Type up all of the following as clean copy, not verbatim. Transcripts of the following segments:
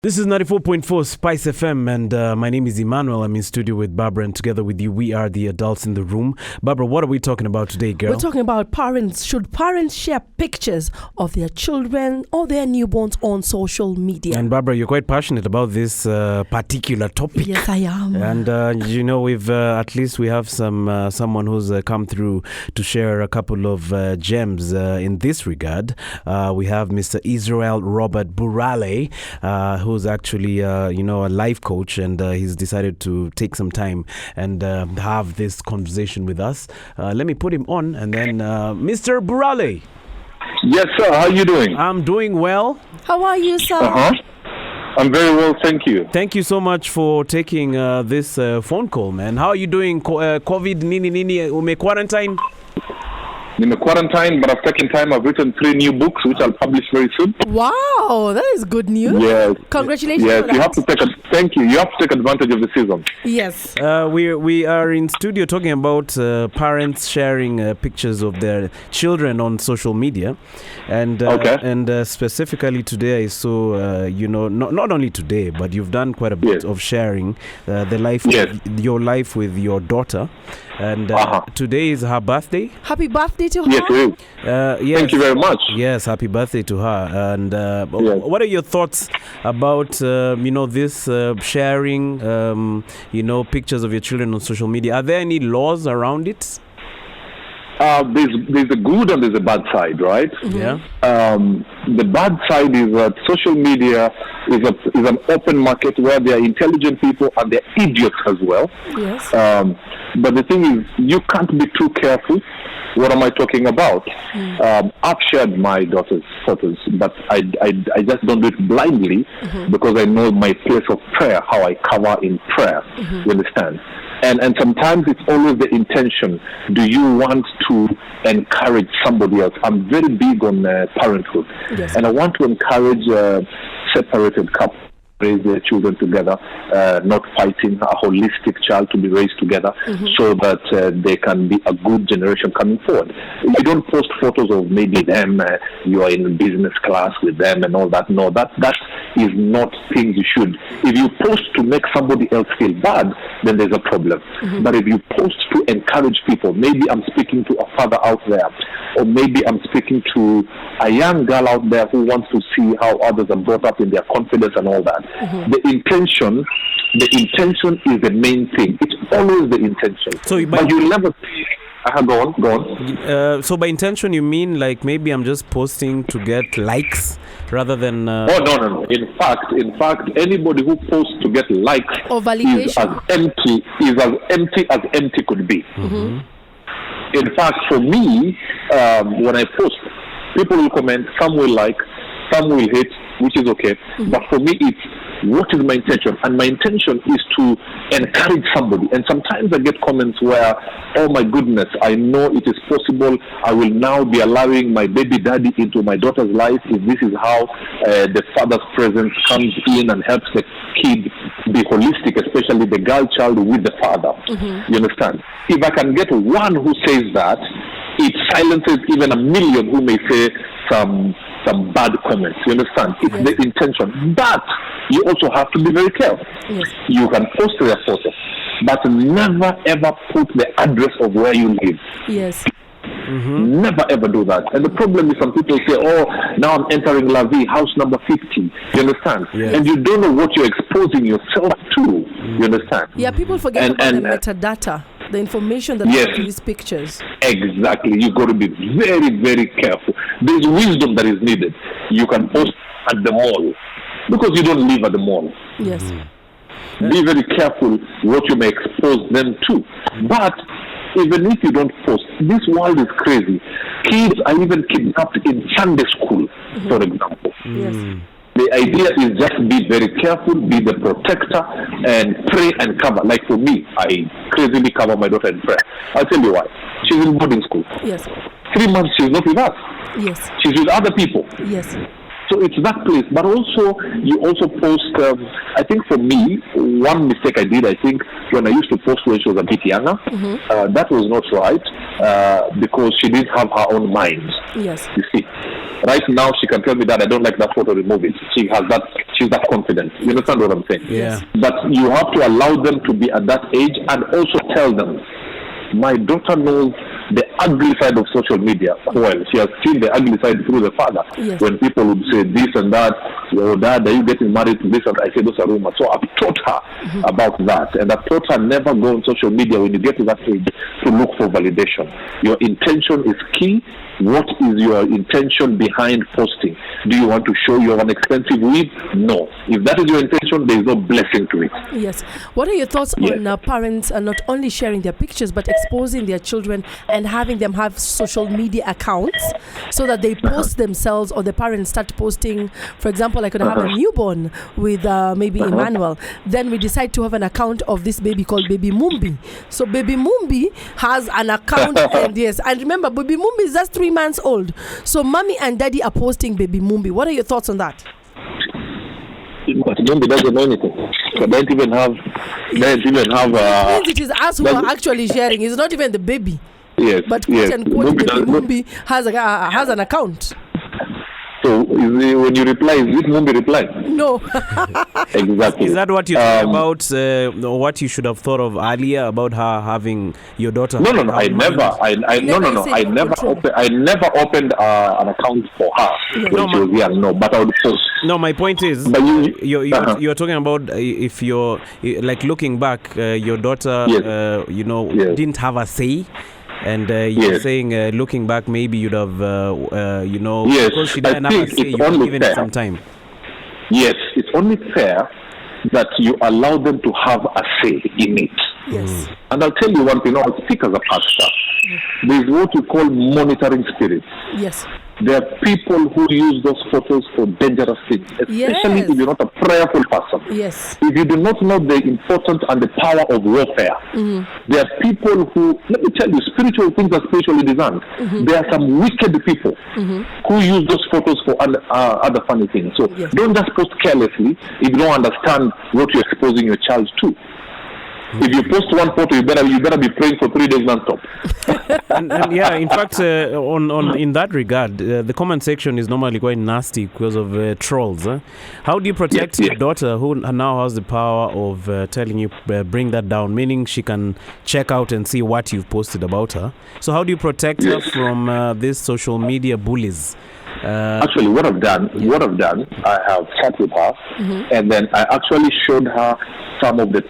This is 94.4 Spice FM, and my name is Emmanuel. I'm in studio with Barbara, and together with you, we are the adults in the room. Barbara, what are we talking about today, girl? We're talking about parents. Should parents share pictures of their children or their newborns on social media? And Barbara, you're quite passionate about this particular topic. Yes, I am. And we've at least we have someone who's come through to share a couple of gems in this regard. We have Mr. Israel Robert Burale, who's actually a life coach, and he's decided to take some time and have this conversation with us. Let me put him on, and then Mr. Burale. Yes, sir. How are you doing? I'm doing well. How are you, sir? I'm very well, thank you. Thank you so much for taking this phone call, man. How are you doing? COVID nini ume quarantine? I'm in quarantine, but I've taken time. I've written 3 new books, which I'll publish very soon. Wow, that is good news. Yes. Congratulations. Yes, for you that. have to thank you. You have to take advantage of the season. Yes. We are in studio talking about parents sharing pictures of their children on social media, and specifically today I saw not only today, but you've done quite a bit of sharing your life with your daughter, and today is her birthday. Happy birthday to her. Yes, it is. Yes. Thank you very much. Yes, happy birthday to her. And what are your thoughts about this sharing pictures of your children on social media? Are there any laws around it? There's a good and there's a bad side, right? Mm-hmm. Yeah. The bad side is that social media is an open market where there are intelligent people and there are idiots as well. Yes. But the thing is, you can't be too careful. What am I talking about? I've shared my daughter's photos, but I just don't do it blindly because I know my place of prayer, how I cover in prayer. You understand? And sometimes it's always the intention. Do you want to encourage somebody else? I'm very big on parenthood. Yes. And I want to encourage separated couples raise their children together, not fighting, a holistic child to be raised together so that they can be a good generation coming forward. You don't post photos of maybe them, you are in business class with them and all that. No, that is not things you should. If you post to make somebody else feel bad, then there's a problem. But if you post to encourage people, maybe I'm speaking to a father out there, or maybe I'm speaking to a young girl out there who wants to see how others are brought up in their confidence and all that. The intention is the main thing. It's always the intention. But you'll never see. Go on. So by intention, you mean like maybe I'm just posting to get likes rather than... Oh, no. In fact, anybody who posts to get likes or validation is as empty could be. In fact, for me, when I post, people will comment, some will like, some will hate, which is okay. But for me, it's what is my intention? And my intention is to encourage somebody. And sometimes I get comments where, oh my goodness, I know it is possible. I will now be allowing my baby daddy into my daughter's life if this is how the father's presence comes in and helps the kid be holistic, especially the girl child with the father. You understand? If I can get one who says that, it silences even a million who may say some bad comments. You understand? It's the intention. But you also have to be very careful. Yes. You can post their photo, but never ever put the address of where you live. Yes. Never ever do that. And the problem is some people say, oh, now I'm entering La Vie, house number 50. You understand? Yes. And you don't know what you're exposing yourself to. You understand? Yeah, people forget about the metadata, the information that comes to these pictures. Exactly. You got to be very, very careful. There's wisdom that is needed. You can post at the mall because you don't live at the mall. Yes. Be very careful what you may expose them to. But even if you don't post, this world is crazy. Kids are even kidnapped in Sunday school, for example. Yes. The idea is just be very careful, be the protector, and pray and cover. Like for me, I crazily cover my daughter in prayer. I'll tell you why. She's in boarding school. Yes. 3 months she's not with us. Yes. She's with other people. Yes. So it's that place. But also, you also post, I think for me, one mistake I did, I think, when I used to post when she was a bit younger, that was not right because she didn't have her own mind. Yes. You see. Right now, she can tell me that I don't like that photo, remove it. She she's that confident. You understand what I'm saying? Yeah. But you have to allow them to be at that age and also tell them, my daughter knows the ugly side of social media. Well, she has seen the ugly side through the father. Yes. When people would say this and that, your dad, are you getting married to this? And I say those are rumors. So I've taught her about that. And I've taught her never go on social media when you get to that age to look for validation. Your intention is key. What is your intention behind posting? Do you want to show you have an expensive weave? No. If that is your intention, there is no blessing to it. Yes. What are your thoughts on parents not only sharing their pictures but exposing their children and having them have social media accounts so that they post themselves, or the parents start posting, for example, I could have a newborn with maybe Emmanuel. Then we decide to have an account of this baby called Baby Mumbi. So Baby Mumbi has an account and yes. And remember, Baby Mumbi is just 3 months old. So mommy and daddy are posting Baby Mumbi. What are your thoughts on that? But Mumbi doesn't know anything. So they don't even have. It means it is us who are actually sharing. It's not even the baby. Yes. But quote unquote, Mumbi has an account. So when you reply, is this Mumbi reply? No. Exactly. Is that what you think about what you should have thought of earlier about her having your daughter? No. I never opened an account for her when she was young. No, but I would post. No, my point is, but you're talking about if you're like looking back, your daughter, didn't have a say. And you're saying, looking back, maybe you'd have, because she didn't have a say, you would given it some time. Yes, it's only fair that you allow them to have a say in it. Yes. And I'll tell you one thing, I'll speak as a pastor. There is what you call monitoring spirits. Yes. There are people who use those photos for dangerous things, especially if you're not a prayerful person. Yes. If you do not know the importance and the power of warfare, there are people who, let me tell you, spiritual things are spiritually designed. There are some wicked people who use those photos for other funny things. So don't just post carelessly if you don't understand what you're exposing your child to. If you post one photo, you better be praying for 3 days non-stop. and yeah, in fact, in that regard, the comment section is normally quite nasty because of trolls. How do you protect your daughter, who now has the power of telling you bring that down, meaning she can check out and see what you've posted about her? So how do you protect her from these social media bullies? Actually, what I've done, I have chat with her, and then I actually showed her some of the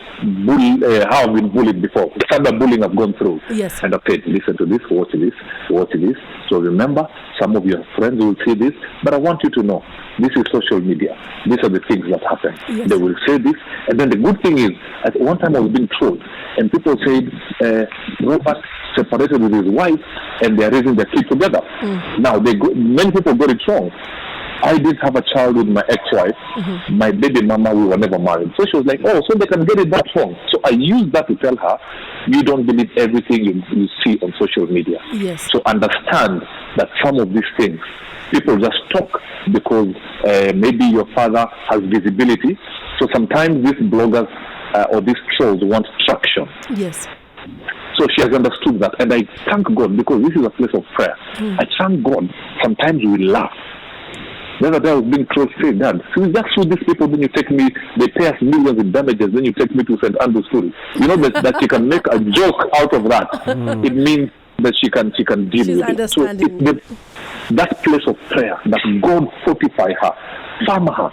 how I've been bullied before, the cyberbullying I've gone through. Yes. And okay, listen to this, watch this. So remember, some of your friends will see this, but I want you to know, this is social media. These are the things that happen. Yes. They will say this, and then the good thing is, at one time I was being trolled, and people said, Robert separated with his wife, and they're raising their kids together. Now, many people got it wrong. I did have a child with my ex-wife. My baby mama, we were never married. So she was like, oh, so they can get it that wrong. So I used that to tell her, you don't believe everything you see on social media. Yes. So understand that some of these things, people just talk because maybe your father has visibility. So sometimes these bloggers or these trolls want traction. Yes. So she has understood that. And I thank God, because this is a place of prayer. I thank God. Sometimes we laugh. The other day I was being trolled, say, Dad, so we just sue these people, then you take me, they pay us millions in damages, then you take me to St. Andrew's School. You know that she can make a joke out of that. It means that she can deal She's with understanding. it. So that place of prayer, that God fortify her, farm her,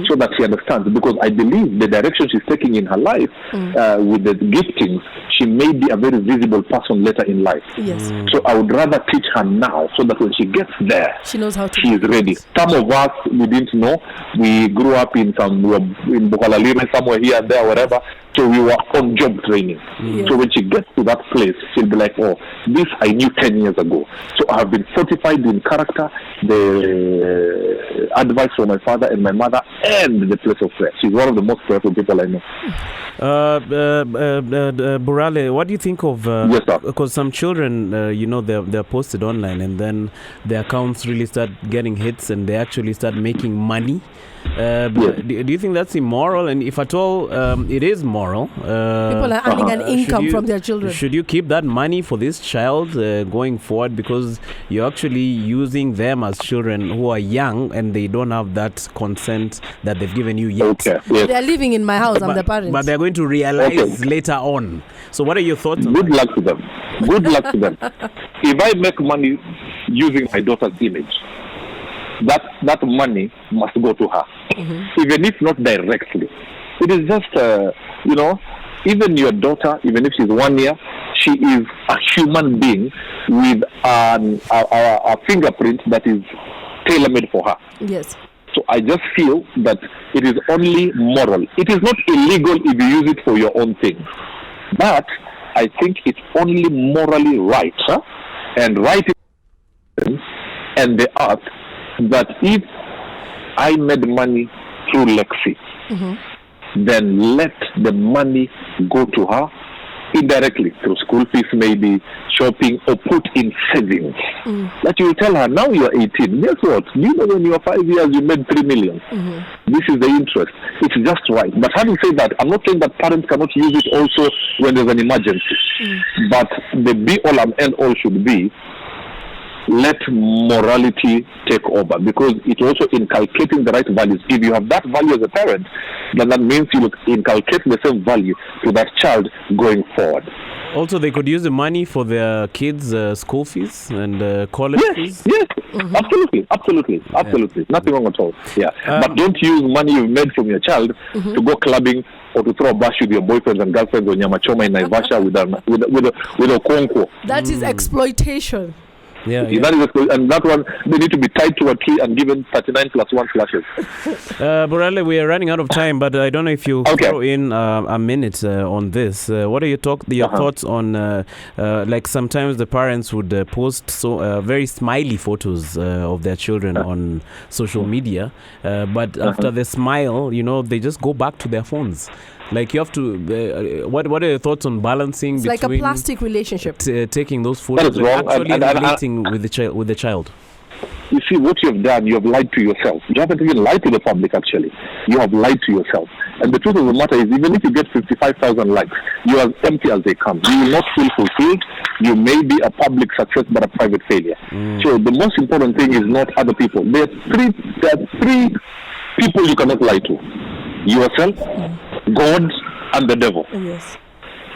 so that she understands. Because I believe the direction she's taking in her life, with the giftings, she may be a very visible person later in life. Yes. So I would rather teach her now, so that when she gets there, she knows how to. She is ready. Some of us, we didn't know. We grew up in Burale, somewhere here and there, whatever. So we were on job training. So when she gets to that place, she'll be like, oh, this I knew 10 years ago. So I have been fortified in character, the advice from my father and my mother, and the place of prayer. She's one of the most prayerful people I know. Burale, what do you think of, yes, sir. Because some children, they're posted online and then their accounts really start getting hits and they actually start making money. Do you think that's immoral? And if at all it is moral, People are earning an income from their children. Should you keep that money for this child going forward, because you're actually using them as children who are young and they don't have that consent that they've given you yet? Okay. Yes. They're living in my house. I'm the parents. But they're going to realize later on. So what are your thoughts on Good that? luck to them. Good luck to them. If I make money using my daughter's image, that money must go to her, even if not directly. It is just, even your daughter, even if she's 1 year, she is a human being with a fingerprint that is tailor-made for her. Yes. So I just feel that it is only moral. It is not illegal if you use it for your own thing. But I think it's only morally right, and right and the earth, that if I made money through Lexi, then let the money go to her indirectly through school fees, maybe shopping, or put in savings. That you will tell her, now you are 18. Guess what? You know, when you are 5 years, you made 3 million. This is the interest. It's just right. But having said that, I'm not saying that parents cannot use it also when there's an emergency. But the be all and end all should be, let morality take over, because it's also inculcating the right values. If you have that value as a parent, then that means you inculcate the same value to that child going forward. Also, they could use the money for their kids' school fees and college fees. Yes, absolutely. Nothing wrong at all. Yeah, but don't use money you've made from your child to go clubbing or to throw a bash with your boyfriends and girlfriends or nyamachoma in Naivasha with a konko. That is exploitation. Yeah. And that one, they need to be tied to a tree and given 39 plus 1 flashes. Burale, we are running out of time, but I don't know if you throw in a minute on this. What are your thoughts on, like sometimes the parents would post very smiley photos of their children on social media, but after the smile, they just go back to their phones. Like you have to. What are your thoughts on balancing? It's like a plastic relationship. Taking those photos and actually relating with the child. You see, what you have done, you have lied to yourself. You haven't even lied to the public, actually. You have lied to yourself. And the truth of the matter is, even if you get 55,000 likes, you are as empty as they come. You will not feel fulfilled. You may be a public success, but a private failure. So the most important thing is not other people. There are three people you cannot lie to: yourself, God, and the devil. Yes.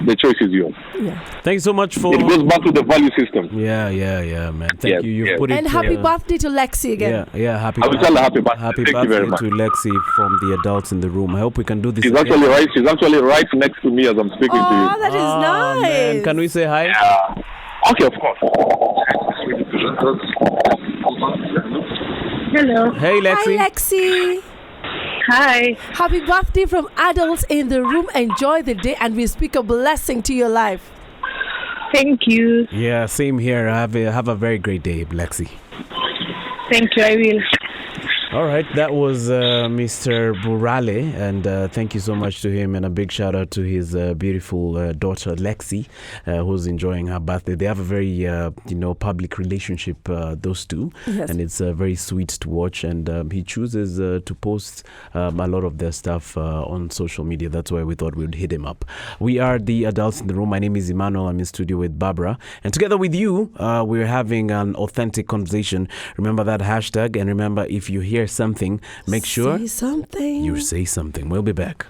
The choice is yours. Yeah. Thank you so much for. It goes back to the value system. Yeah, man. Thank you. You've put it. And happy birthday to Lexi again. Yeah. Happy. I will tell her happy birthday. Happy Thank you very birthday much. to Lexi from the adults in the room. I hope we can do this. She's again. actually right. She's actually right next to me as I'm speaking to you. Oh, that is nice. Man. Can we say hi? Yeah. Okay, of course. Hello. Hey, Lexi. Hi, Lexi. Hi. Happy birthday from adults in the room. Enjoy the day, and we speak a blessing to your life. Thank you. Yeah, same here. Have a very great day, Lexi. Thank you. I will. All right, that was Mr. Burale, and thank you so much to him, and a big shout out to his beautiful daughter Lexi, who's enjoying her birthday. They have a very public relationship, those two, and it's very sweet to watch. And he chooses to post a lot of their stuff on social media. That's why we thought we would hit him up. We are the adults in the room. My name is Emmanuel. I'm in studio with Barbara, and together with you, we're having an authentic conversation. Remember that hashtag, and remember, if you hear something, make sure Say something. you say something. We'll be back.